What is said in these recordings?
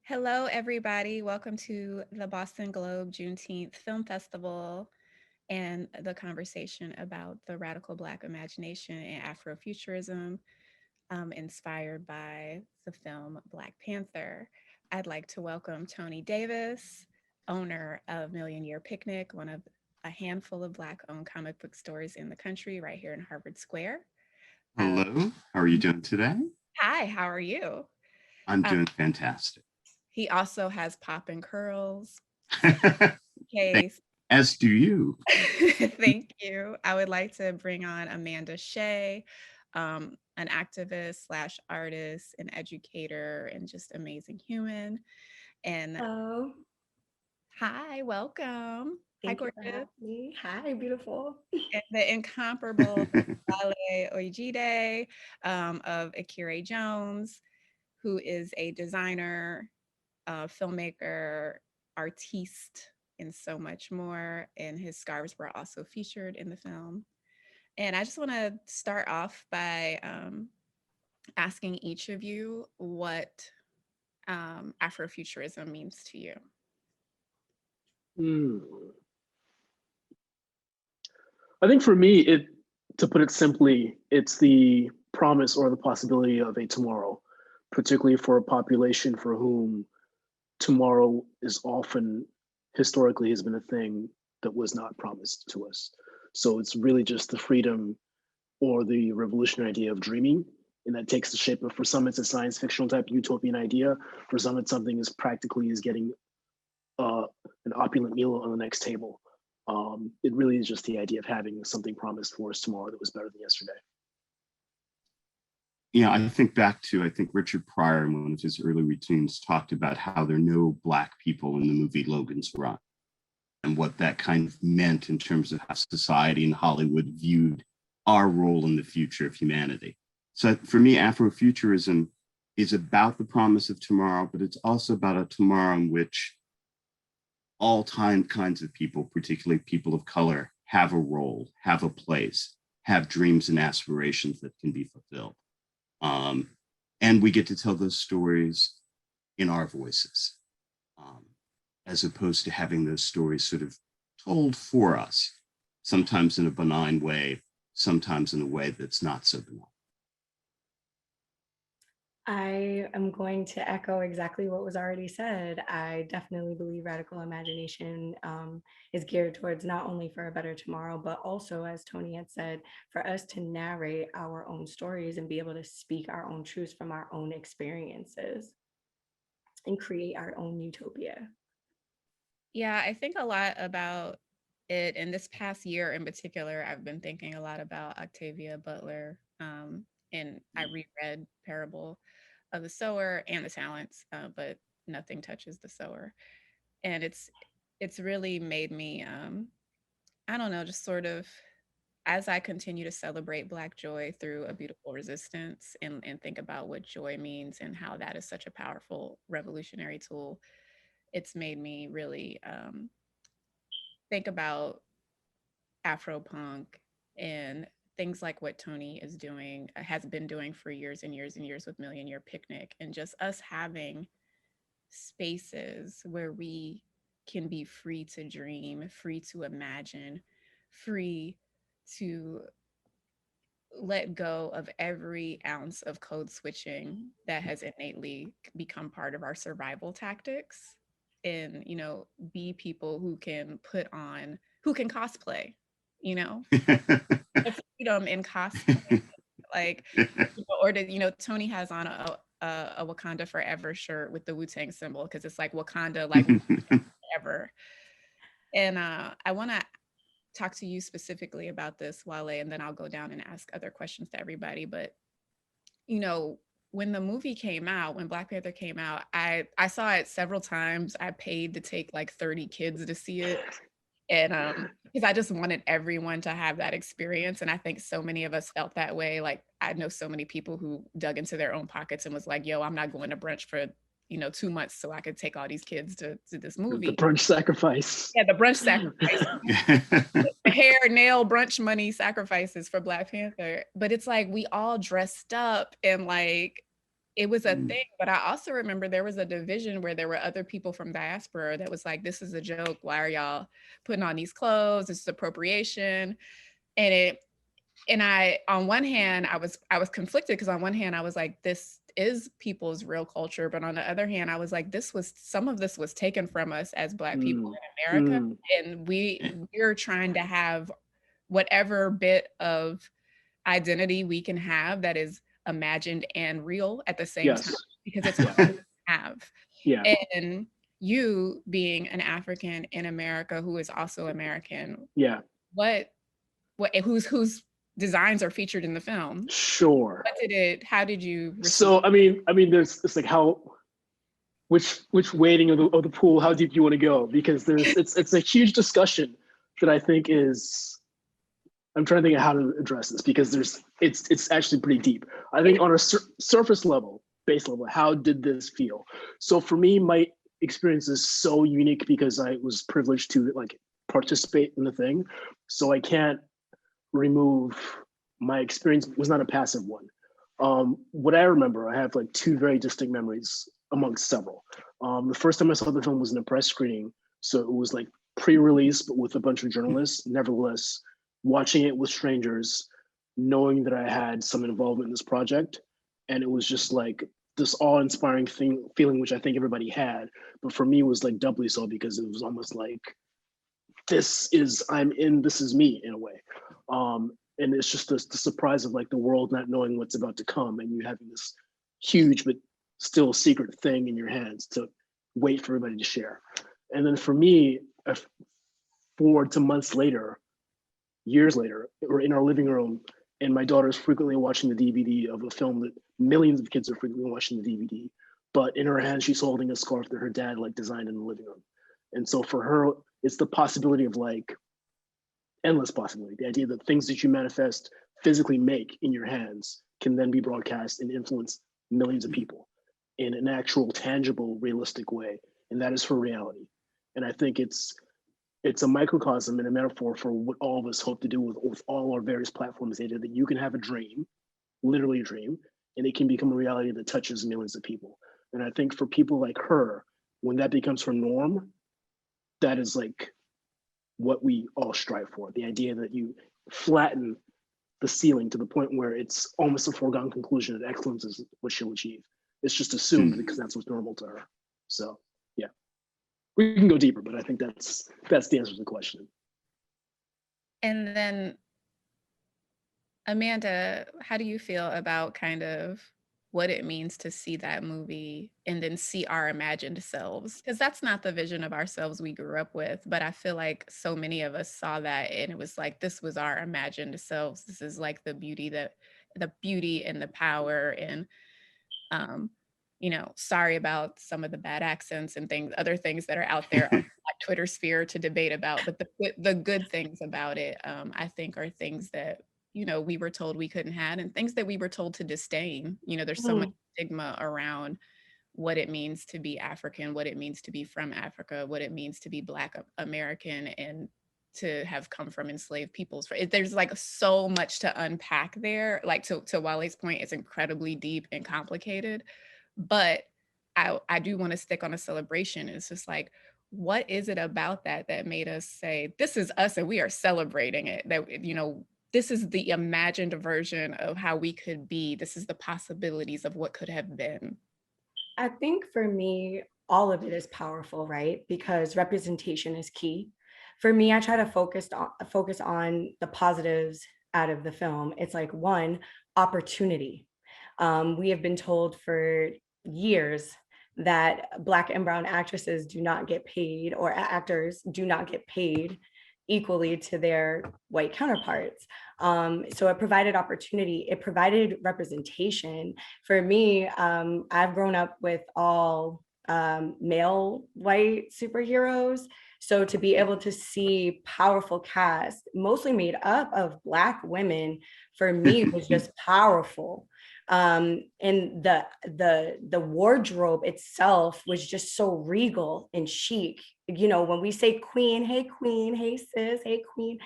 Hello, everybody. Welcome to the Boston Globe Juneteenth Film Festival and the conversation about the radical Black imagination and Afrofuturism, inspired by the film Black Panther. I'd like to welcome Tony Davis, owner of Million Year Picnic, one of a handful of Black-owned comic book stores in the country, right here in Harvard Square. Uh, Hello, how are you doing today? Hi, how are you? I'm Uh, doing fantastic. he also has Pop and Curls. So Thank- case. As do you. Thank you. I would like to bring on Amanda Shea, an activist slash artist, an educator, and just amazing human. And Hello. hi, welcome. Hi, Thank you for having gorgeous. me. Hi, beautiful. And the incomparable Wale Oyjide of Akire Jones, who is a designer, filmmaker, artiste, and so much more. And his scarves were also featured in the film. And I just want to start off by asking each of you what Afrofuturism means to you. Hmm. I think for me, to put it simply, it's the promise or the possibility of a tomorrow, particularly for a population for whom tomorrow is often historically has been a thing that was not promised to us. So it's really just the freedom or the revolutionary idea of dreaming. And that takes the shape of, for some, it's a science fictional type utopian idea. For some, it's something as practically as getting uh, an opulent meal on the next table. It really is just the idea of having something promised for us tomorrow that was better than yesterday. Yeah, I think Richard Pryor in one of his early routines talked about how there are no Black people in the movie Logan's Run and what that kind of meant in terms of how society and Hollywood viewed our role in the future of humanity. So for me, Afrofuturism is about the promise of tomorrow, but it's also about a tomorrow in which all kinds of people, particularly people of color, have a role, have a place, have dreams and aspirations that can be fulfilled. Um, and we get to tell those stories in our voices, um, as opposed to having those stories sort of told for us, sometimes in a benign way, sometimes in a way that's not so benign. I am going to echo exactly what was already said. I definitely believe radical imagination is geared towards not only for a better tomorrow, but also, as Tony had said, for us to narrate our own stories and be able to speak our own truths from our own experiences and create our own utopia. Yeah, I think a lot about it. In this past year in particular, I've been thinking a lot about Octavia Butler. And I reread Parable of the Sower and the Talents, but nothing touches the sower. And it's really made me I don't know, just sort of as I continue to celebrate Black joy through a beautiful resistance and think about what joy means and how that is such a powerful revolutionary tool, it's made me really think about Afropunk and things like what Tony is doing, has been doing for years and years and years with Million Year Picnic, and just us having spaces where we can be free to dream, free to imagine, free to let go of every ounce of code switching that has innately become part of our survival tactics, and be people who can who can cosplay, you know the freedom in cosplay, like, or that, Tony has on a Wakanda Forever shirt with the Wu-Tang symbol because it's like Wakanda, like forever. And I want to talk to you specifically about this, Wale, and then I'll go down and ask other questions to everybody. But when the movie came out, when Black Panther came out, I saw it several times. I paid to take like 30 kids to see it. And because I just wanted everyone to have that experience. And I think so many of us felt that way. Like, I know so many people who dug into their own pockets and was like, yo, I'm not going to brunch for 2 months so I could take all these kids to this The movie. brunch sacrifice. Yeah, the brunch sacrifice, hair, nail, brunch money sacrifices for Black Panther. But it's like we all dressed up and like, it was a thing, but I also remember there was a division where there were other people from diaspora that was like, this is a joke. Why are y'all putting on these clothes? This is appropriation. And I, on one hand, I was conflicted because on one hand I was like, this is people's real culture, but on the other hand, I was like, some of this was taken from us as Black people Mm, in America, mm, and we're trying to have whatever bit of identity we can have that is imagined and real at the same time, yes. because it's Yeah. all we have. Yeah. And you being an African in America who is also American, Yeah. what whose designs are featured in the film? Sure. How did you receive? So I mean, there's it's like how which weighting of the pool, how deep you want to go, because it's a huge discussion that I think is, I'm trying to think of how to address this, because it's actually pretty deep. I think on a surface level, base level, how did this feel? So for me, my experience is so unique because I was privileged to like participate in the thing. So I can't remove, my experience was not a passive one. What I remember, I have like two very distinct memories amongst several. The first time I saw the film was in a press screening, so it was like pre-release, but with a bunch of journalists. Nevertheless, watching it with strangers, knowing that I had some involvement in this project, and it was just like this awe-inspiring feeling, which I think everybody had, but for me it was like doubly so because it was almost like this is me in a way. And it's just the surprise of like the world not knowing what's about to come, and you having this huge but still secret thing in your hands to wait for everybody to share. And then for me, forward to months later, years later, we're in our living room, and my daughter's frequently watching the DVD of a film that millions of kids are frequently watching the DVD. But in her hand, she's holding a scarf that her dad like designed in the living room. And so for her, it's the possibility of like endless possibility. The idea that things that you manifest physically make in your hands can then be broadcast and influence millions of people in an actual, tangible, realistic way. And that is her reality. And I think it's a microcosm and a metaphor for what all of us hope to do with all our various platforms. The idea that you can have a dream, literally a dream, and it can become a reality that touches millions of people. And I think for people like her, when that becomes her norm, that is like what we all strive for. The idea that you flatten the ceiling to the point where it's almost a foregone conclusion that excellence is what she'll achieve. It's just assumed because that's what's normal to her. So yeah, we can go deeper, but I think that's the answer to the question. And then, Amanda, how do you feel about kind of what it means to see that movie and then see our imagined selves? Because that's not the vision of ourselves we grew up with, but I feel like so many of us saw that and it was like, this was our imagined selves. This is like the beauty and the power and, sorry about some of the bad accents and other things that are out there on like Twitter sphere to debate about, but the good things about it, I think are things that we were told we couldn't have, and things that we were told to disdain. There's so much stigma around what it means to be African, what it means to be from Africa, what it means to be Black American, and to have come from enslaved peoples. There's like so much to unpack there. Like to Wale's point, it's incredibly deep and complicated, but I do want to stick on a celebration. It's just like, what is it about that made us say, this is us and we are celebrating it? That, this is the imagined version of how we could be. This is the possibilities of what could have been. I think for me, all of it is powerful, right? Because representation is key. For me, I try to focus on the positives out of the film. It's like, one, opportunity. We have been told for years that Black and Brown actresses do not get paid, or actors do not get paid equally to their white counterparts. So it provided opportunity, it provided representation. For me, I've grown up with all male white superheroes. So to be able to see powerful cast, mostly made up of Black women, for me was just powerful. And the wardrobe itself was just so regal and chic. When we say queen, hey sis, hey queen,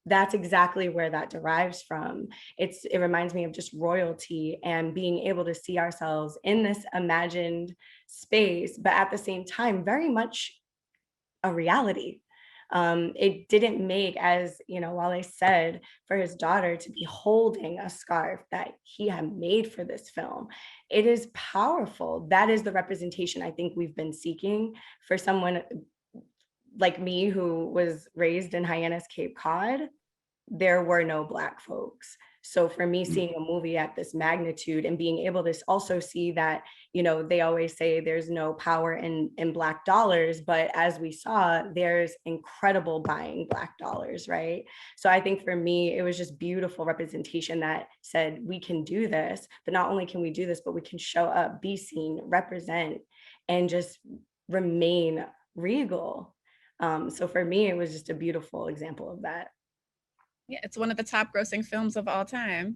that's exactly where that derives from. It reminds me of just royalty and being able to see ourselves in this imagined space, but at the same time, very much a reality. It didn't make, as you know, Wale said, for his daughter to be holding a scarf that he had made for this film. It is powerful. That is the representation I think we've been seeking for someone like me who was raised in Hyannis, Cape Cod. There were no Black folks. So for me, seeing a movie at this magnitude and being able to also see that, you know, they always say there's no power in Black dollars, but as we saw, there's incredible buying Black dollars, right? So I think for me, it was just beautiful representation that said, we can do this, but not only can we do this, but we can show up, be seen, represent, and just remain regal. So for me, it was just a beautiful example of that. Yeah, it's one of the top grossing films of all time.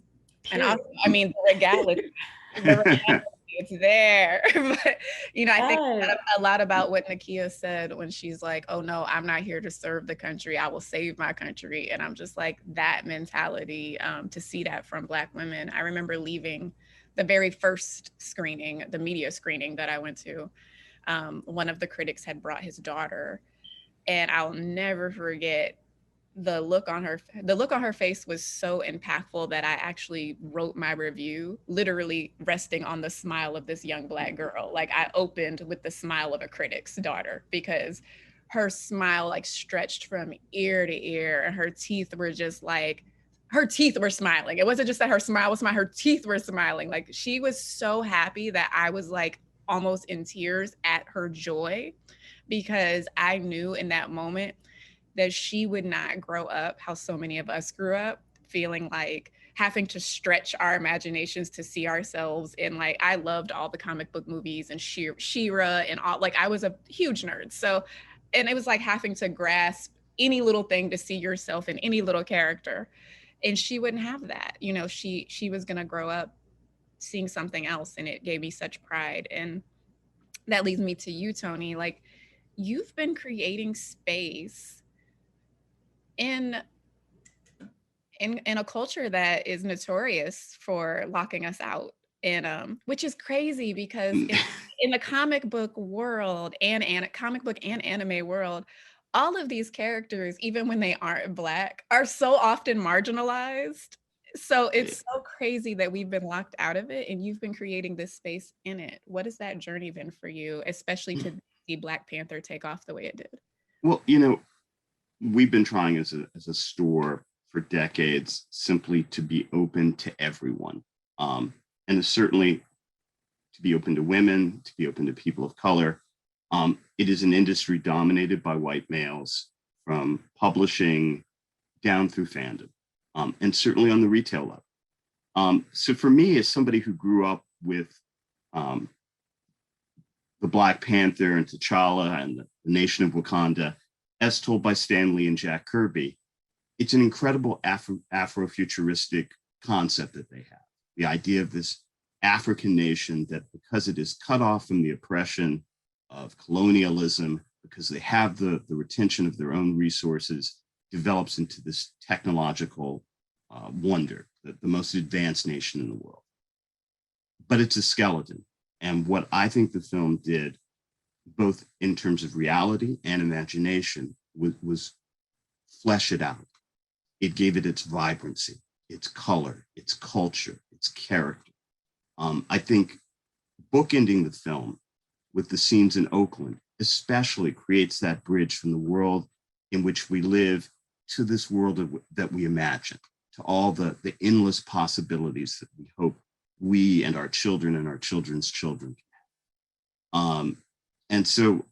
And Period. also, I mean, the regality, it's there. But, you know, I think Yes. a lot about what Nakia said when she's like, oh no, I'm not here to serve the country. I will save my country. And I'm just like, that mentality, to see that from Black women. I remember leaving the very first screening, the media screening that I went to. One of the critics had brought his daughter, and I'll never forget the look on her face was so impactful that I actually wrote my review literally resting on the smile of this young Black girl. Like, I opened with the smile of a critic's daughter, because her smile like stretched from ear to ear, and her teeth were just like, her teeth were smiling. It wasn't just that her smile was smiling, her teeth were smiling. Like, she was so happy that I was like almost in tears at her joy, because I knew in that moment that she would not grow up how so many of us grew up, feeling like having to stretch our imaginations to see ourselves in, like, I loved all the comic book movies and She-Ra and all, like, I was a huge nerd. So, and it was like having to grasp any little thing to see yourself in any little character. And she wouldn't have that. You know, she was gonna grow up seeing something else, and it gave me such pride. And that leads me to you, Tony. Like, you've been creating space in in a culture that is notorious for locking us out, and which is crazy, because in the comic book world and comic book and anime world, all of these characters, even when they aren't Black, are so often marginalized. So it's so crazy that we've been locked out of it, and you've been creating this space in it. What has that journey been for you, especially to see Black Panther take off the way it did? Well, you know, we've been trying as a store for decades simply to be open to everyone. And certainly to be open to women, to be open to people of color. It is an industry dominated by white males, from publishing down through fandom, and certainly on the retail level. So for me, as somebody who grew up with the Black Panther and T'Challa and the Nation of Wakanda, as told by Stan Lee and Jack Kirby, it's an incredible Afrofuturistic concept that they have. The idea of this African nation that, because it is cut off from the oppression of colonialism, because they have the retention of their own resources, develops into this technological wonder, the most advanced nation in the world. But it's a skeleton. And what I think the film did, both in terms of reality and imagination, was flesh it out. It gave it its vibrancy, its color, its culture, its character. I think bookending the film with the scenes in Oakland especially creates that bridge from the world in which we live to this world that we imagine, to all the endless possibilities that we hope we and our children and our children's children can have. And so,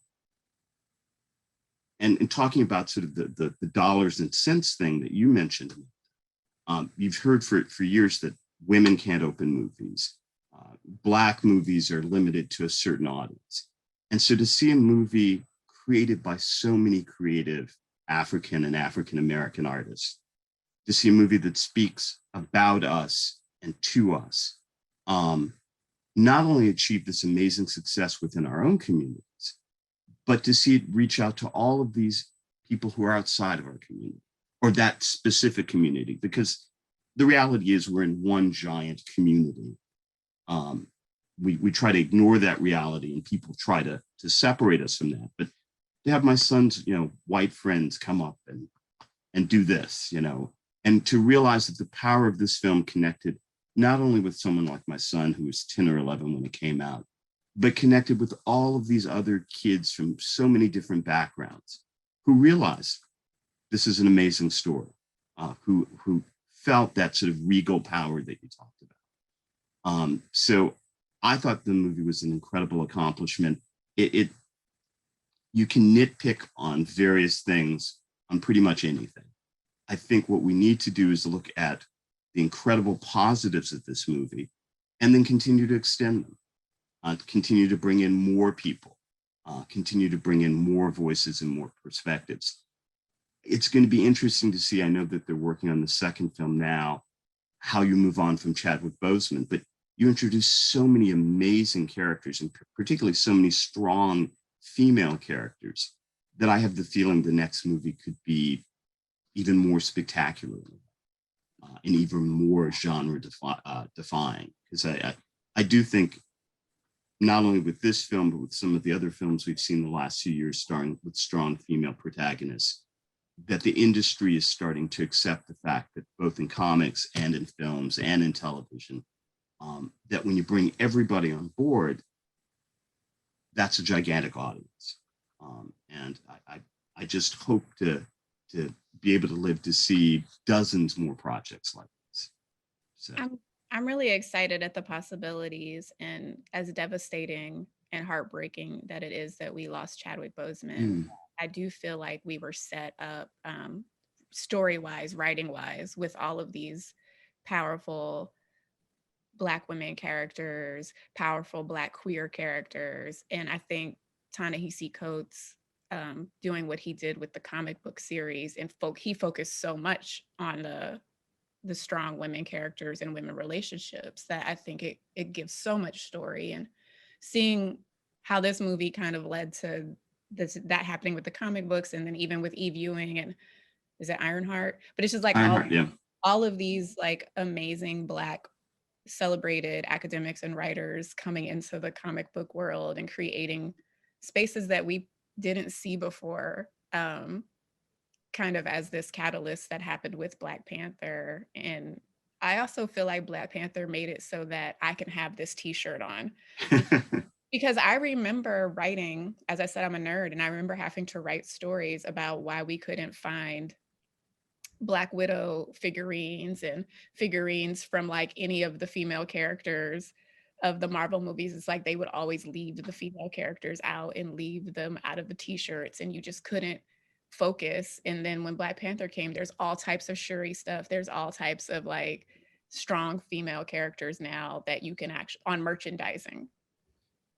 and talking about sort of the dollars and cents thing that you mentioned, you've heard for years that women can't open movies. Black movies are limited to a certain audience. And so to see a movie created by so many creative African and African-American artists, to see a movie that speaks about us and to us, not only achieve this amazing success within our own communities, but to see it reach out to all of these people who are outside of our community, or that specific community, because the reality is we're in one giant community. We try to ignore that reality, and people try to separate us from that. But to have my son's, white friends come up and do this, and to realize that the power of this film connected not only with someone like my son, who was 10 or 11 when it came out, but connected with all of these other kids from so many different backgrounds who realized this is an amazing story, who felt that sort of regal power that you talked about. So I thought the movie was an incredible accomplishment. You can nitpick on various things on pretty much anything. I think what we need to do is look at the incredible positives of this movie and then continue to extend them, continue to bring in more people, continue to bring in more voices and more perspectives. It's going to be interesting to see. I know that they're working on the second film now, how you move on from Chadwick Boseman, but you introduce so many amazing characters, and particularly so many strong female characters, that I have the feeling the next movie could be even more spectacular and even more genre defying. Because I do think, not only with this film, but with some of the other films we've seen the last few years starring with strong female protagonists, that the industry is starting to accept the fact that both in comics and in films and in television, that when you bring everybody on board, that's a gigantic audience. And I just hope to be able to live to see dozens more projects like this. So I'm really excited at the possibilities, and as devastating and heartbreaking that it is that we lost Chadwick Boseman, I do feel like we were set up story-wise, writing-wise, with all of these powerful Black women characters, powerful Black queer characters. And I think Ta-Nehisi Coates doing what he did with the comic book series, and he focused so much on the strong women characters and women relationships, that I think it gives so much story. And seeing how this movie kind of led to that happening with the comic books, and then even with Eve Ewing and, is it Ironheart? But it's just like Ironheart, yeah. all of these like amazing Black celebrated academics and writers coming into the comic book world and creating spaces that we didn't see before, kind of as this catalyst that happened with Black Panther. And I also feel like Black Panther made it so that I can have this t-shirt on. Because I remember writing, as I said, I'm a nerd, and I remember having to write stories about why we couldn't find Black Widow figurines and figurines from like any of the female characters of the Marvel movies. It's like they would always leave the female characters out and leave them out of the t-shirts, and you just couldn't focus. And then when Black Panther came, there's all types of Shuri stuff. There's all types of like strong female characters now that you can actually on merchandising.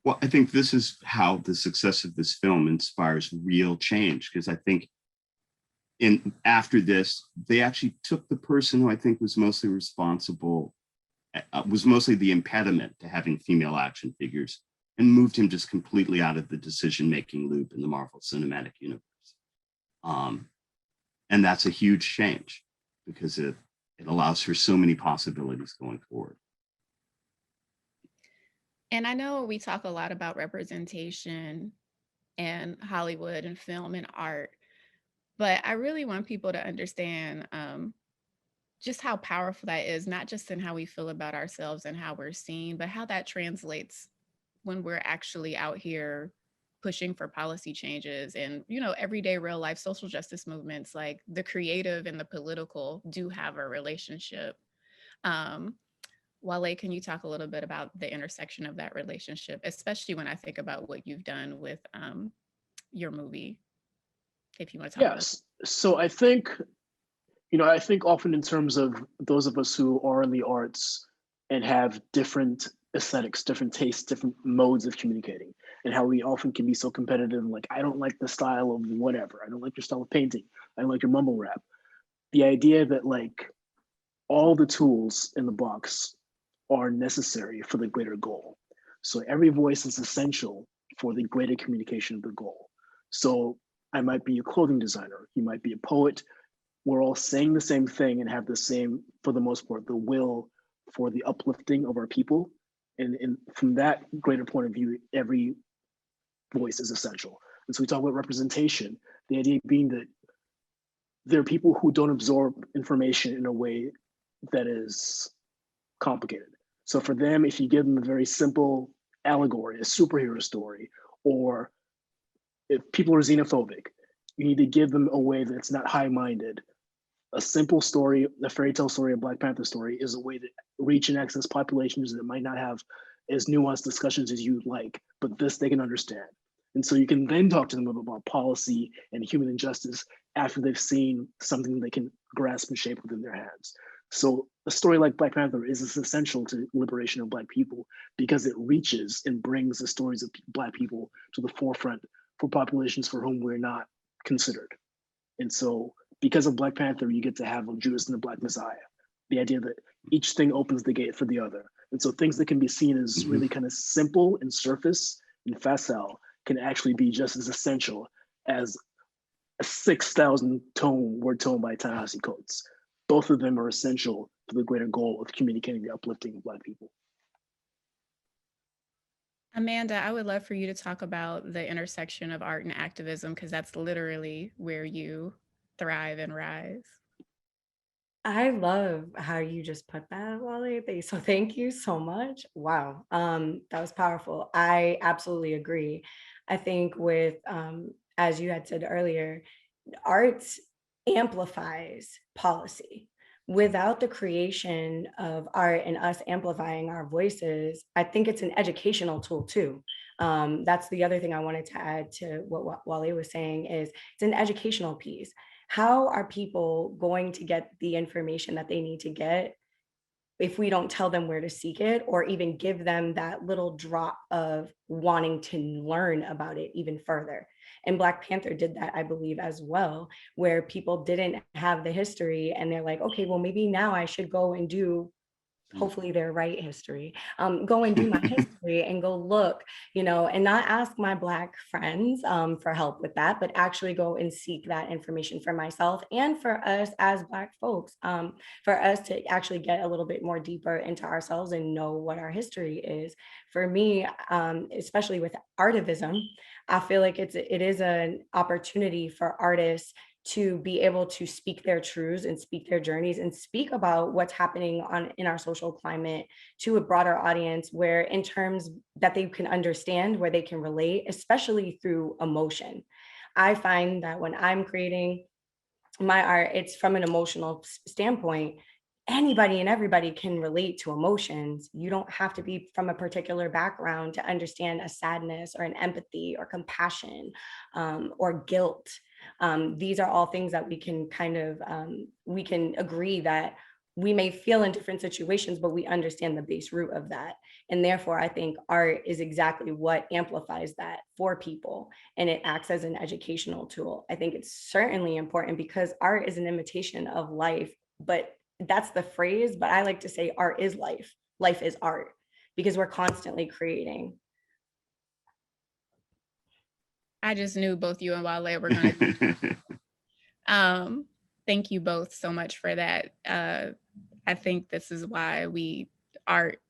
Well, I think this is how the success of this film inspires real change, because I think after this, they actually took the person who I think was mostly responsible, was mostly the impediment to having female action figures, and moved him just completely out of the decision-making loop in the Marvel Cinematic Universe. And that's a huge change, because it allows for so many possibilities going forward. And I know we talk a lot about representation and Hollywood and film and art, but I really want people to understand just how powerful that is, not just in how we feel about ourselves and how we're seen, but how that translates when we're actually out here pushing for policy changes and, everyday real life social justice movements. Like the creative and the political do have a relationship. Wale, can you talk a little bit about the intersection of that relationship, especially when I think about what you've done with your movie, if you want to talk about it? Yes. So I think often in terms of those of us who are in the arts and have different aesthetics, different tastes, different modes of communicating, and how we often can be so competitive. Like, I don't like the style of whatever. I don't like your style of painting. I don't like your mumble rap. The idea that like all the tools in the box are necessary for the greater goal. So every voice is essential for the greater communication of the goal. So I might be a clothing designer. You might be a poet. we're all saying the same thing and have the same, for the most part, the will for the uplifting of our people. And from that greater point of view, every voice is essential. And so we talk about representation, the idea being that there are people who don't absorb information in a way that is complicated. So for them, if you give them a very simple allegory, a superhero story, or if people are xenophobic, you need to give them a way that's not high-minded. A simple story, the fairy tale story, a Black Panther story, is a way to reach and access populations that might not have as nuanced discussions as you'd like, but this they can understand. And so you can then talk to them about policy and human injustice after they've seen something they can grasp and shape within their hands. So a story like Black Panther is essential to liberation of Black people because it reaches and brings the stories of Black people to the forefront for populations for whom we're not considered. And so because of Black Panther, you get to have a Judas and a Black Messiah, the idea that each thing opens the gate for the other. And so things that can be seen as really kind of simple and surface and facile can actually be just as essential as a 6,000 word tone by Ta-Nehisi Coates. Both of them are essential for the greater goal of communicating the uplifting of Black people. Amanda, I would love for you to talk about the intersection of art and activism, because that's literally where you thrive and rise. I love how you just put that, Wale. So thank you so much. Wow. That was powerful. I absolutely agree. I think with, as you had said earlier, art amplifies policy. Without the creation of art and us amplifying our voices, I think it's an educational tool too. That's the other thing I wanted to add to what Wale was saying is it's an educational piece. How are people going to get the information that they need to get if we don't tell them where to seek it or even give them that little drop of wanting to learn about it even further? And Black Panther did that, I believe, as well, where people didn't have the history and they're like, okay, well, maybe now I should go and do, hopefully their right history, go and do my history and go look, and not ask my Black friends for help with that, but actually go and seek that information for myself and for us as Black folks, for us to actually get a little bit more deeper into ourselves and know what our history is. For me, especially with artivism, I feel like it is an opportunity for artists to be able to speak their truths and speak their journeys and speak about what's happening in our social climate to a broader audience, where in terms that they can understand, where they can relate, especially through emotion. I find that when I'm creating my art, it's from an emotional standpoint. Anybody and everybody can relate to emotions. You don't have to be from a particular background to understand a sadness or an empathy or compassion or guilt. These are all things that we can we can agree that we may feel in different situations, but we understand the base root of that. And therefore, I think art is exactly what amplifies that for people. And it acts as an educational tool. I think it's certainly important because art is an imitation of life, but that's the phrase. But I like to say art is life. Life is art because we're constantly creating. I just knew both you and Wale were going to. Thank you both so much for that. I think this is why art,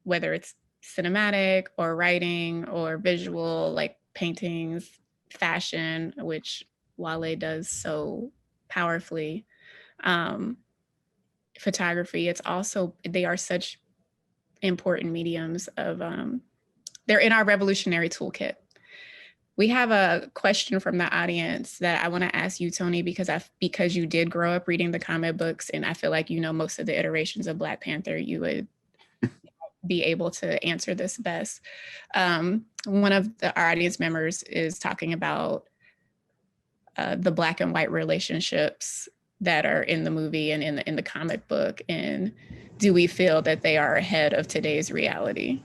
whether it's cinematic or writing or visual, like paintings, fashion, which Wale does so powerfully, photography, they are such important mediums of, they're in our revolutionary toolkit. We have a question from the audience that I want to ask you, Tony, because you did grow up reading the comic books, and I feel like you know most of the iterations of Black Panther, you would be able to answer this best. One of our audience members is talking about the Black and white relationships that are in the movie and in the comic book, and do we feel that they are ahead of today's reality?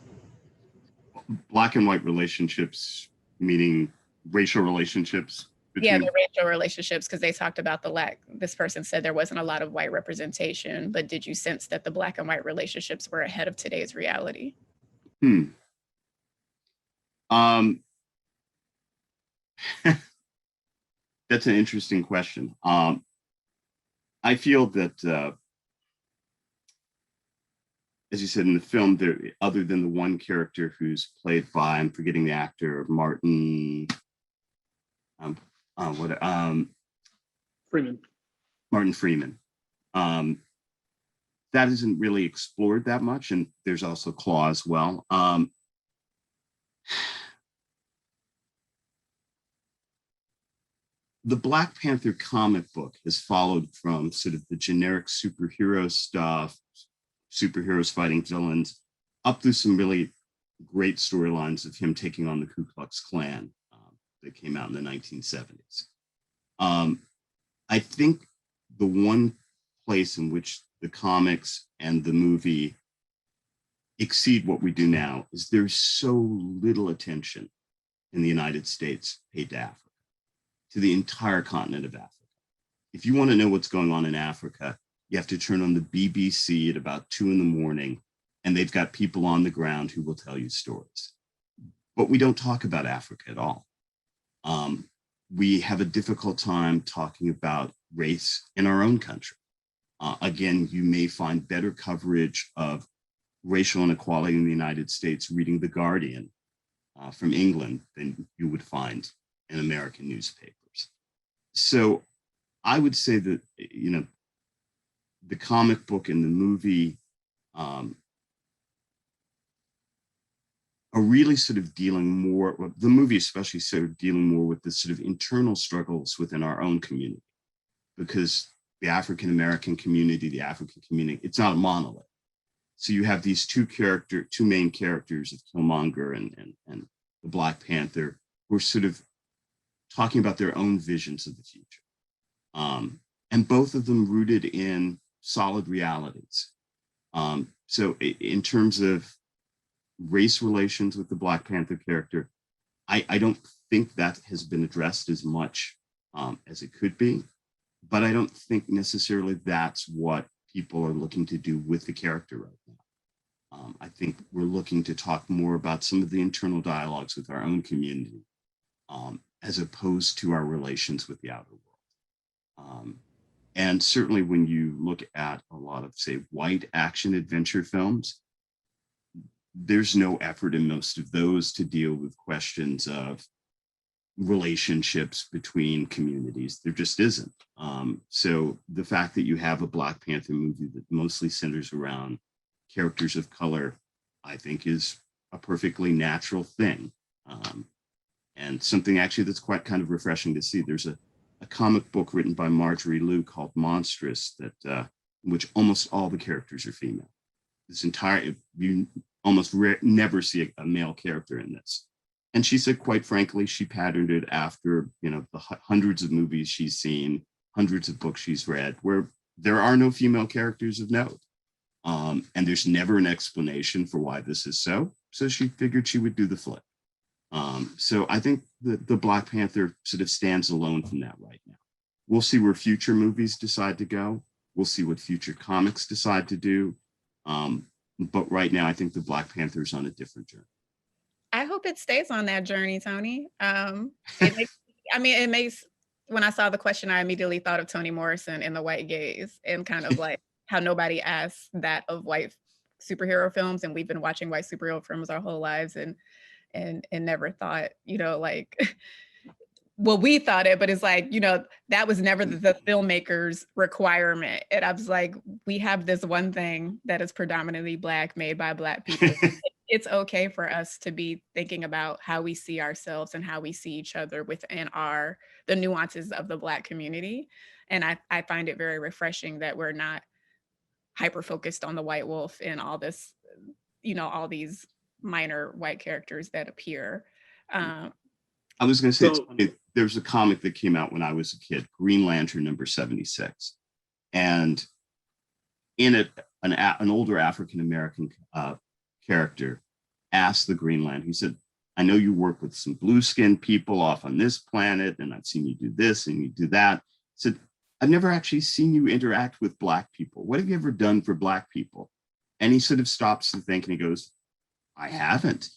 Black and white relationships, meaning racial relationships between... Yeah, the racial relationships, because they talked about this person said there wasn't a lot of white representation, but did you sense that the Black and white relationships were ahead of today's reality? That's an interesting question. I feel that, as you said in the film, there, other than the one character who's played by, I'm forgetting the actor, Martin, um, what, Freeman. Martin Freeman. That isn't really explored that much, and there's also Claw as well. The Black Panther comic book has followed from sort of the generic superhero stuff, superheroes fighting villains, up through some really great storylines of him taking on the Ku Klux Klan that came out in the 1970s. I think the one place in which the comics and the movie exceed what we do now is there's so little attention in the United States paid to Africa, to the entire continent of Africa. If you want to know what's going on in Africa, you have to turn on the BBC at about 2 in the morning, and they've got people on the ground who will tell you stories. But we don't talk about Africa at all. We have a difficult time talking about race in our own country. Again, you may find better coverage of racial inequality in the United States reading The Guardian from England than you would find in American newspapers. So I would say that, you know, the comic book and the movie are really sort of dealing more, the movie especially sort of dealing more with the sort of internal struggles within our own community, because the African-American community, the African community, it's not a monolith. So you have these two main characters of Killmonger and the Black Panther, who are sort of talking about their own visions of the future. And both of them rooted in solid realities. So in terms of race relations with the Black Panther character, I don't think that has been addressed as much as it could be, but I don't think necessarily that's what people are looking to do with the character right now. I think we're looking to talk more about some of the internal dialogues with our own community, as opposed to our relations with the outer world. And certainly when you look at a lot of, say, white action adventure films, there's no effort in most of those to deal with questions of relationships between communities. There just isn't. So the fact that you have a Black Panther movie that mostly centers around characters of color, I think is a perfectly natural thing. And something actually that's quite kind of refreshing to see. There's a comic book written by Marjorie Liu called Monstrous that which almost all the characters are female. This entire, you almost never see a male character in this. And she said, quite frankly, she patterned it after, you know, the hundreds of movies she's seen, hundreds of books she's read, where there are no female characters of note. And there's never an explanation for why this is so. So she figured she would do the flip. So I think the Black Panther sort of stands alone from that right now. We'll see where future movies decide to go. We'll see what future comics decide to do. But right now, I think the Black Panther is on a different journey. I hope it stays on that journey, Tony. It makes, when I saw the question, I immediately thought of Toni Morrison in The White Gaze, and kind of like how nobody asks that of white superhero films. And we've been watching white superhero films our whole lives and never thought, you know, like, well, we thought it, but it's like, you know, that was never the filmmaker's requirement. And I was like, we have this one thing that is predominantly Black, made by Black people. It's okay for us to be thinking about how we see ourselves and how we see each other within the nuances of the Black community. And I find it very refreshing that we're not hyper focused on the white wolf and all this, you know, all these minor white characters that appear. I was going to say, it's funny, there's a comic that came out when I was a kid, Green Lantern number 76. And in it, an older African-American character asked the Green Lantern, he said, I know you work with some blue-skinned people off on this planet, and I've seen you do this and you do that. He said, I've never actually seen you interact with Black people. What have you ever done for Black people? And he sort of stops to think and he goes, I haven't.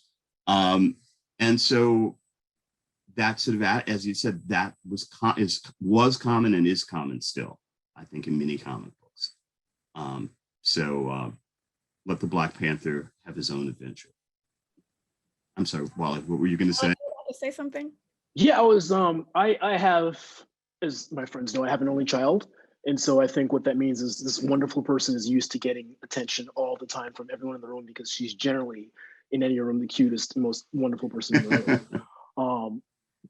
And so that sort of, as you said, that was common and is common still. I think, in many comic books. So let the Black Panther have his own adventure. I'm sorry, Wally, what were you going to say? You want to say something? Yeah, I have, as my friends know, I have an only child. And so I think what that means is this wonderful person is used to getting attention all the time from everyone in the room because she's generally, in any room, the cutest, most wonderful person in the room.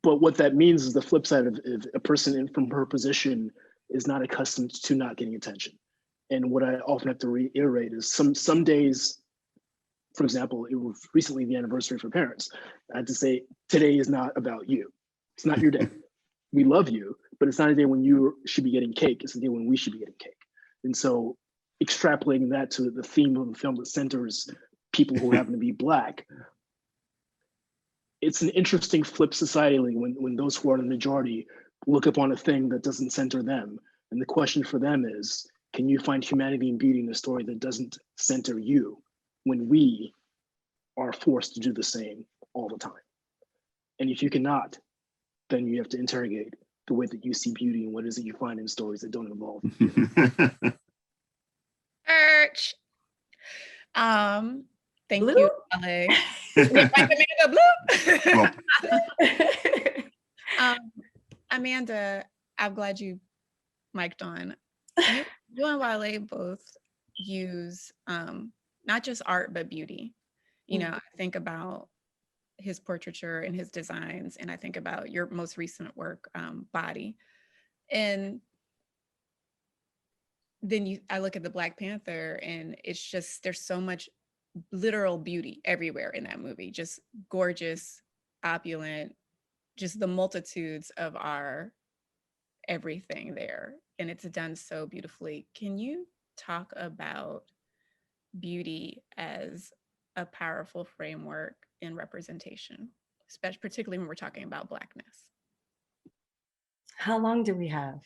But what that means is the flip side of if a person from her position is not accustomed to not getting attention. And what I often have to reiterate is some days, for example, it was recently the anniversary for parents. I had to say, today is not about you. It's not your day. We love you, but it's not a day when you should be getting cake. It's a day when we should be getting cake. And so extrapolating that to the theme of the film that centers people who happen to be Black, it's an interesting flip societally when those who are the majority look upon a thing that doesn't center them. And the question for them is, can you find humanity and beauty in a story that doesn't center you when we are forced to do the same all the time? And if you cannot, then you have to interrogate the way that you see beauty and what is it you find in stories that don't involve Church. Thank Blue? you, LA. Blue. Amanda, I'm glad you mic'd on. You and Wale both use not just art but beauty. You know, I think about his portraiture and his designs, and I think about your most recent work, Body, and then I look at the Black Panther, and it's just there's so much literal beauty everywhere in that movie, just gorgeous, opulent, just the multitudes of our everything there, and it's done so beautifully. Can you talk about beauty as a powerful framework in representation, especially particularly when we're talking about Blackness? How long do we have?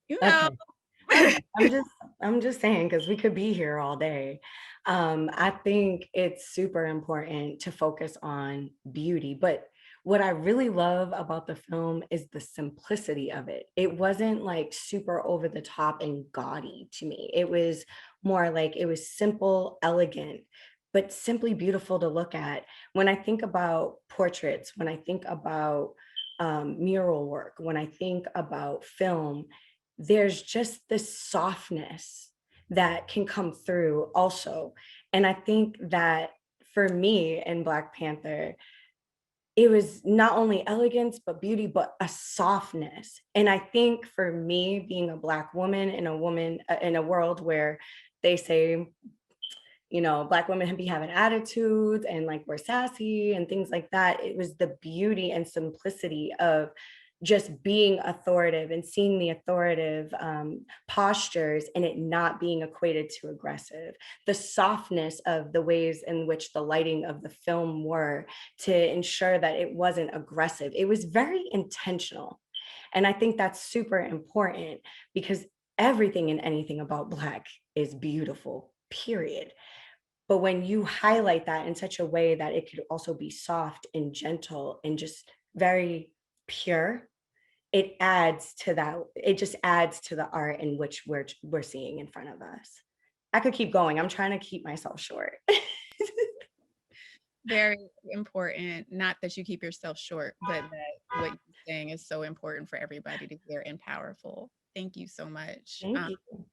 You know. Okay. I'm just saying, because we could be here all day. I think it's super important to focus on beauty, but what I really love about the film is the simplicity of it. It wasn't like super over the top and gaudy to me. It was more like it was simple, elegant, but simply beautiful to look at. When I think about portraits, when I think about mural work, when I think about film, there's just this softness that can come through also. And I think that for me in Black Panther, it was not only elegance, but beauty, but a softness. And I think for me, being a Black woman in a world where they say, you know, Black women be having attitudes and like we're sassy and things like that, it was the beauty and simplicity of just being authoritative and seeing the authoritative postures and it not being equated to aggressive. The softness of the ways in which the lighting of the film were to ensure that it wasn't aggressive. It was very intentional. And I think that's super important because everything and anything about Black is beautiful, period. But when you highlight that in such a way that it could also be soft and gentle and just very pure, it adds to that. It just adds to the art in which we're seeing in front of us. I could keep going. I'm trying to keep myself short. Very important. Not that you keep yourself short, but that what you're saying is so important for everybody to hear and powerful. Thank you so much. Thank you.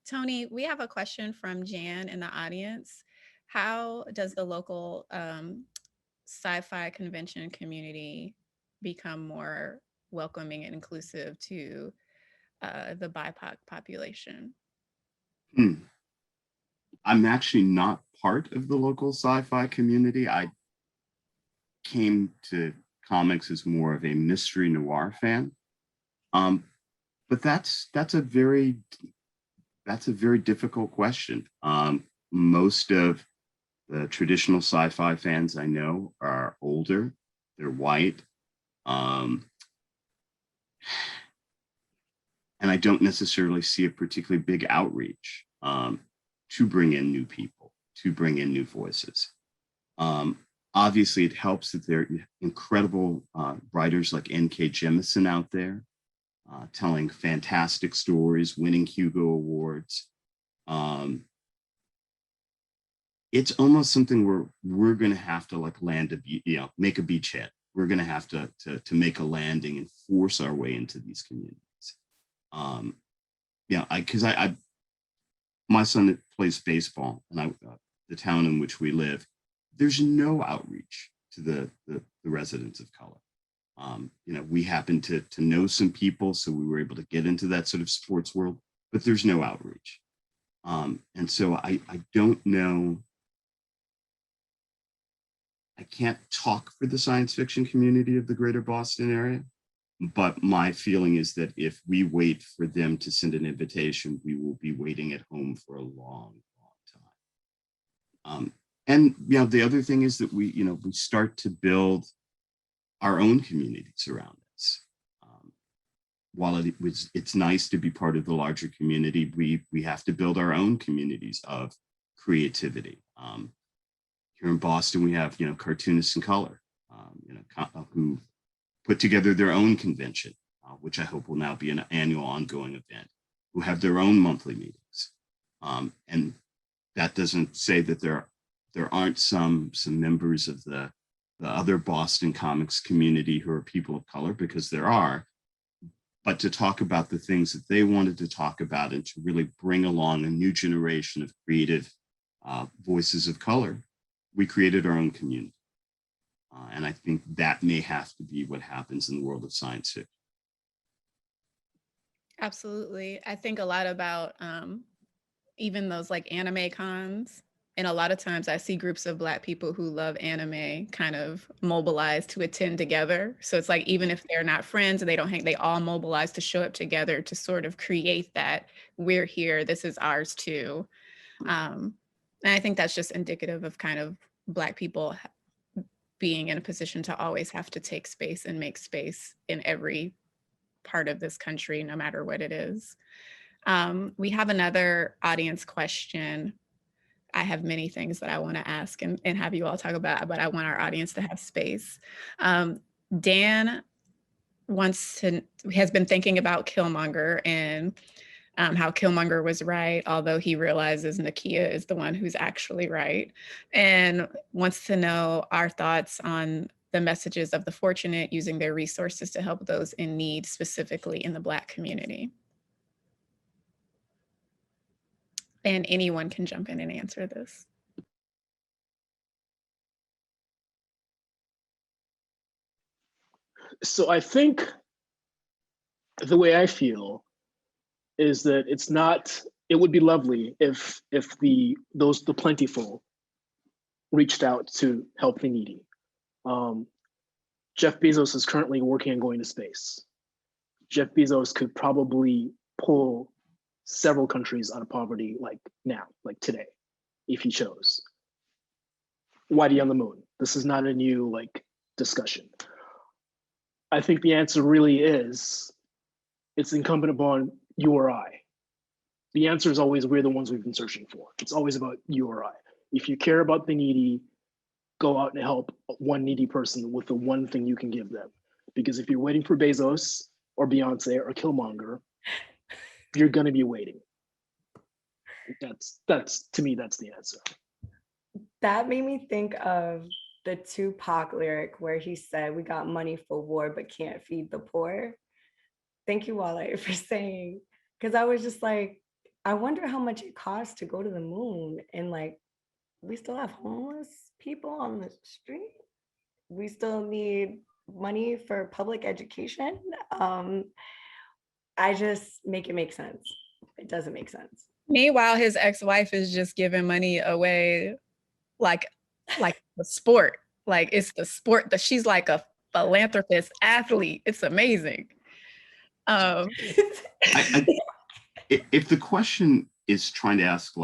Tony, we have a question from Jan in the audience. How does the local sci-fi convention community become more welcoming and inclusive to the BIPOC population? I'm actually not part of the local sci-fi community. I came to comics as more of a mystery noir fan. But that's a very difficult question. Most of the traditional sci-fi fans I know are older, they're white, and I don't necessarily see a particularly big outreach to bring in new people, to bring in new voices. Obviously, it helps that there are incredible writers like N.K. Jemisin out there. telling fantastic stories, winning Hugo Awards. It's almost something where we're going to have to like land make a beachhead. We're going to have to make a landing and force our way into these communities. Because my son plays baseball, and the town in which we live, there's no outreach to the residents of color. We happen to know some people, so we were able to get into that sort of sports world, but there's no outreach. And so I don't know. I can't talk for the science fiction community of the greater Boston area, but my feeling is that if we wait for them to send an invitation, we will be waiting at home for a long, long time. And the other thing is that we start to build our own communities around us. While it's nice to be part of the larger community, we have to build our own communities of creativity. Here in Boston, we have cartoonists in color, who put together their own convention, which I hope will now be an annual ongoing event, who have their own monthly meetings. And that doesn't say that there aren't some members of the other Boston comics community who are people of color, because there are, but to talk about the things that they wanted to talk about and to really bring along a new generation of creative voices of color, we created our own community. And I think that may have to be what happens in the world of science fiction. Absolutely. I think a lot about even those like anime cons. And a lot of times I see groups of Black people who love anime kind of mobilize to attend together. So it's like, even if they're not friends and they don't hang, they all mobilize to show up together to sort of create that we're here, this is ours too. And I think that's just indicative of kind of Black people being in a position to always have to take space and make space in every part of this country, no matter what it is. We have another audience question. I have many things that I want to ask and have you all talk about, but I want our audience to have space. Dan has been thinking about Killmonger and how Killmonger was right, although he realizes Nakia is the one who's actually right, and wants to know our thoughts on the messages of the fortunate using their resources to help those in need, specifically in the Black community. And anyone can jump in and answer this. So I think the way I feel is that it would be lovely if the plentiful reached out to help the needy. Jeff Bezos is currently working on going to space. Jeff Bezos could probably pull several countries out of poverty like now, like today, if he chose. Whitey on the moon. This is not a new discussion. I think the answer really is, it's incumbent upon you or I. The answer is always, we're the ones we've been searching for. It's always about you or I. If you care about the needy, go out and help one needy person with the one thing you can give them. Because if you're waiting for Bezos or Beyonce or Killmonger, you're gonna be waiting. That's to me, that's the answer. That made me think of the Tupac lyric where he said, "We got money for war, but can't feed the poor." Thank you, Wale, for saying, because I was just like, I wonder how much it costs to go to the moon. And we still have homeless people on the street. We still need money for public education. I just make it make sense. It doesn't make sense. Meanwhile, his ex-wife is just giving money away like the sport. Like it's the sport that she's like a philanthropist athlete. It's amazing. If the question is trying to ask,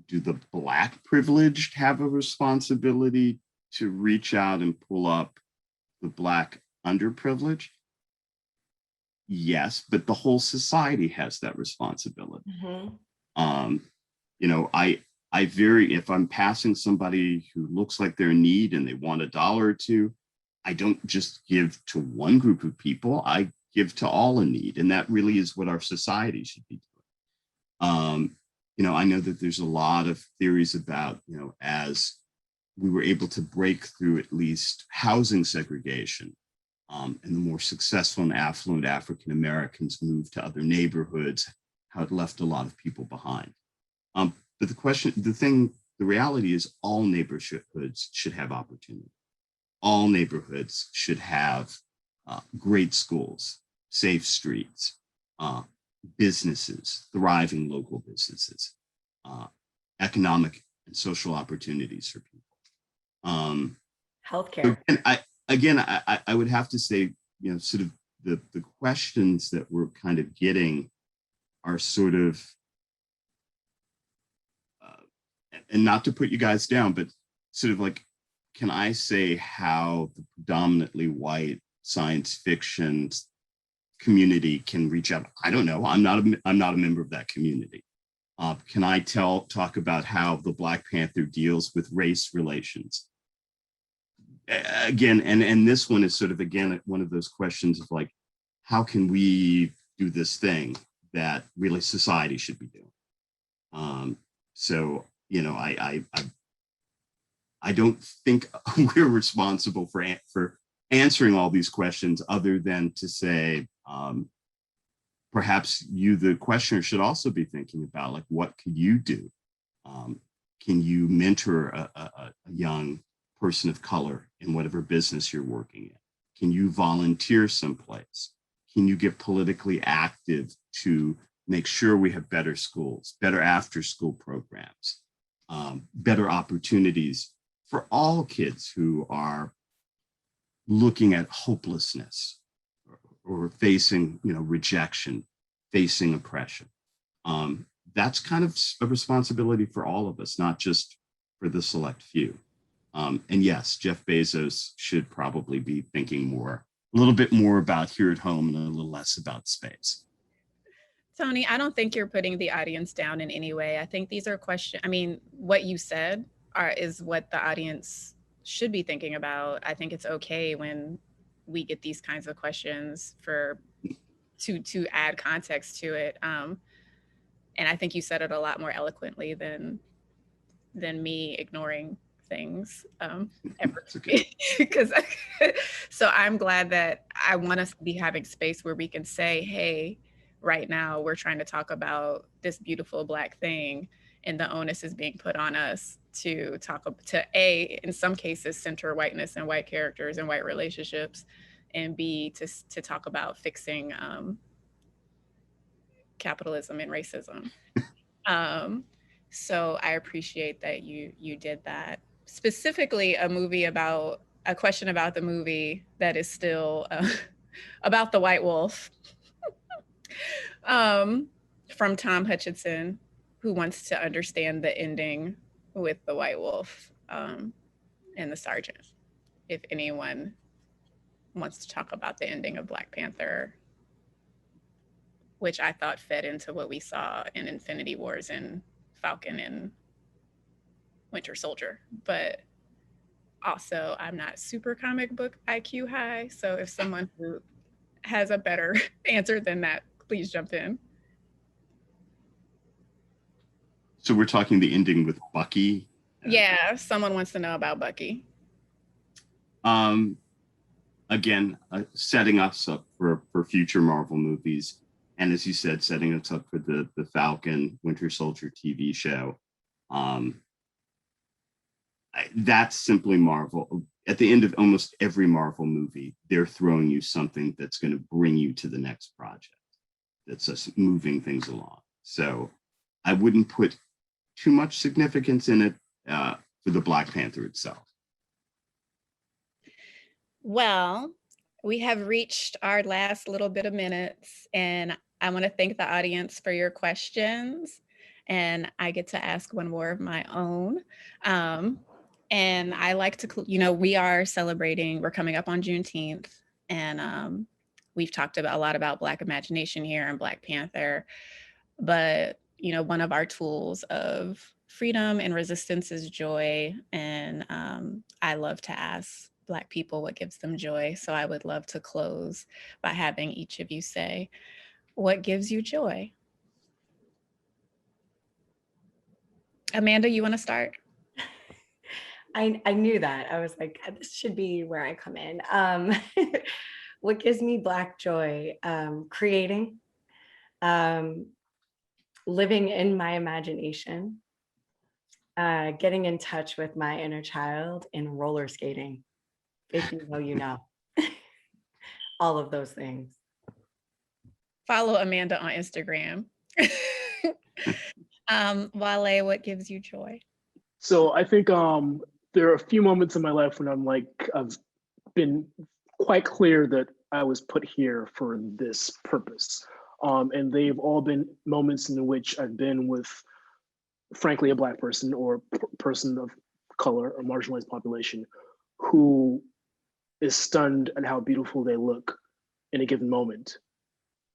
do the Black privileged have a responsibility to reach out and pull up the Black underprivileged? Yes, but the whole society has that responsibility. Mm-hmm. If I'm passing somebody who looks like they're in need and they want $1 or $2, I don't just give to one group of people. I give to all in need. And that really is what our society should be doing. I know that there's a lot of theories about, as we were able to break through at least housing segregation, and the more successful and affluent African Americans moved to other neighborhoods, how it left a lot of people behind. But the reality is all neighborhoods should have opportunity. All neighborhoods should have great schools, safe streets, businesses, thriving local businesses, economic and social opportunities for people. Healthcare. And I would have to say, sort of the questions that we're kind of getting are sort of, and not to put you guys down, but sort of like, can I say how the predominantly white science fiction community can reach out? I don't know. I'm not a member of that community. Can I talk about how the Black Panther deals with race relations? Again, and this one is sort of, again, one of those questions of like, how can we do this thing that really society should be doing? So, I don't think we're responsible for answering all these questions, other than to say, perhaps you, the questioner, should also be thinking about, like, what could you do? Can you mentor a young person of color in whatever business you're working in? Can you volunteer someplace? Can you get politically active to make sure we have better schools, better after-school programs, better opportunities for all kids who are looking at hopelessness or facing, rejection, facing oppression? That's kind of a responsibility for all of us, not just for the select few. And yes, Jeff Bezos should probably be thinking a little bit more about here at home and a little less about space. Tony, I don't think you're putting the audience down in any way. I think these are questions. I mean, what you said is what the audience should be thinking about. I think it's okay when we get these kinds of questions to add context to it. And I think you said it a lot more eloquently than me ignoring things ever. Because so I'm glad that I want us to be having space where we can say, hey, right now we're trying to talk about this beautiful Black thing, and the onus is being put on us to in some cases center whiteness and white characters and white relationships, and B, to talk about fixing capitalism and racism. So I appreciate that you did that. Specifically, a question about the movie that is still about the white wolf, from Tom Hutchinson, who wants to understand the ending with the white wolf and the sergeant. If anyone wants to talk about the ending of Black Panther, which I thought fed into what we saw in Infinity Wars and Falcon and Winter Soldier. But also, I'm not super comic book IQ high. So if someone who has a better answer than that, please jump in. So we're talking the ending with Bucky. Yeah, if someone wants to know about Bucky. Again, setting us up for future Marvel movies. And as you said, setting us up for the Falcon Winter Soldier TV show. That's simply Marvel. At the end of almost every Marvel movie, they're throwing you something that's going to bring you to the next project. That's just moving things along. So I wouldn't put too much significance in it for the Black Panther itself. Well, we have reached our last little bit of minutes, and I want to thank the audience for your questions. And I get to ask one more of my own. And I like to, we are celebrating, we're coming up on Juneteenth, and we've talked a lot about Black imagination here and Black Panther. But, one of our tools of freedom and resistance is joy. And I love to ask Black people what gives them joy. So I would love to close by having each of you say, what gives you joy? Amanda, you want to start? I knew that. I was like, this should be where I come in. What gives me Black joy? Creating, um, living in my imagination, getting in touch with my inner child, and roller skating. If you know, you know. All of those things. Follow Amanda on Instagram. Wale, what gives you joy? So I think there are a few moments in my life when I'm like, I've been quite clear that I was put here for this purpose. And they've all been moments in which I've been with, frankly, a Black person or person of color or marginalized population who is stunned at how beautiful they look in a given moment.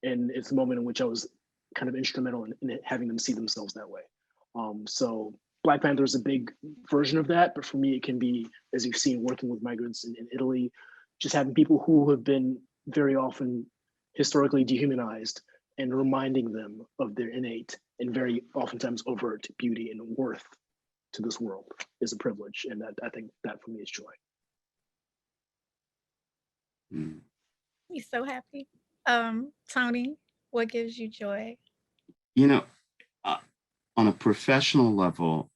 And it's a moment in which I was kind of instrumental in having them see themselves that way. So Black Panther is a big version of that, but for me, it can be, as you've seen, working with migrants in Italy, just having people who have been very often historically dehumanized and reminding them of their innate and very oftentimes overt beauty and worth to this world is a privilege. And that, I think that for me is joy. He's so happy. Tony, what gives you joy? You know, on a professional level,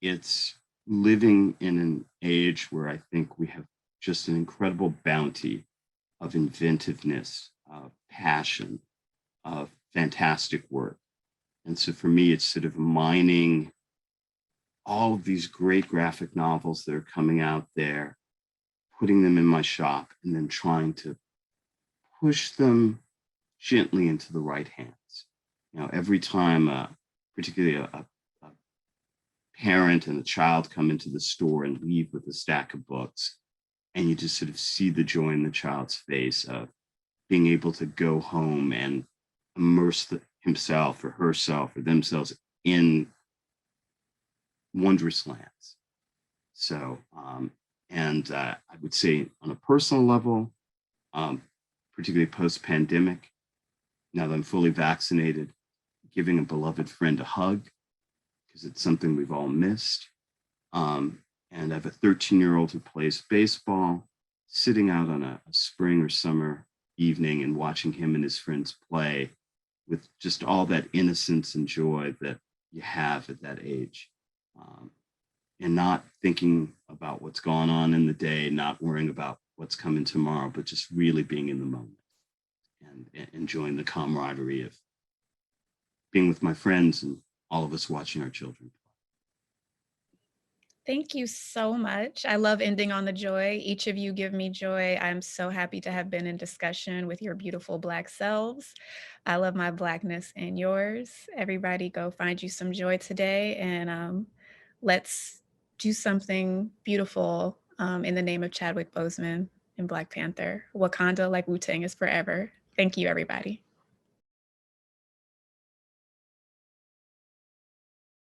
it's living in an age where I think we have just an incredible bounty of inventiveness, of passion, of fantastic work. And so for me, it's sort of mining all of these great graphic novels that are coming out there, putting them in my shop, and then trying to push them gently into the right hands. You know, every time, particularly a parent and a child come into the store and leave with a stack of books, and you just sort of see the joy in the child's face of being able to go home and immerse himself or herself or themselves in wondrous lands. So, I would say on a personal level, particularly post-pandemic, now that I'm fully vaccinated, giving a beloved friend a hug, because it's something we've all missed. And I have a 13-year-old who plays baseball, sitting out on a spring or summer evening and watching him and his friends play with just all that innocence and joy that you have at that age. And not thinking about what's going on in the day, not worrying about what's coming tomorrow, but just really being in the moment and enjoying the camaraderie of being with my friends and all of us watching our children. Thank you so much. I love ending on the joy. Each of you give me joy. I'm so happy to have been in discussion with your beautiful Black selves. I love my Blackness and yours. Everybody go find you some joy today, and let's do something beautiful in the name of Chadwick Boseman and Black Panther. Wakanda like Wu-Tang is forever. Thank you, everybody.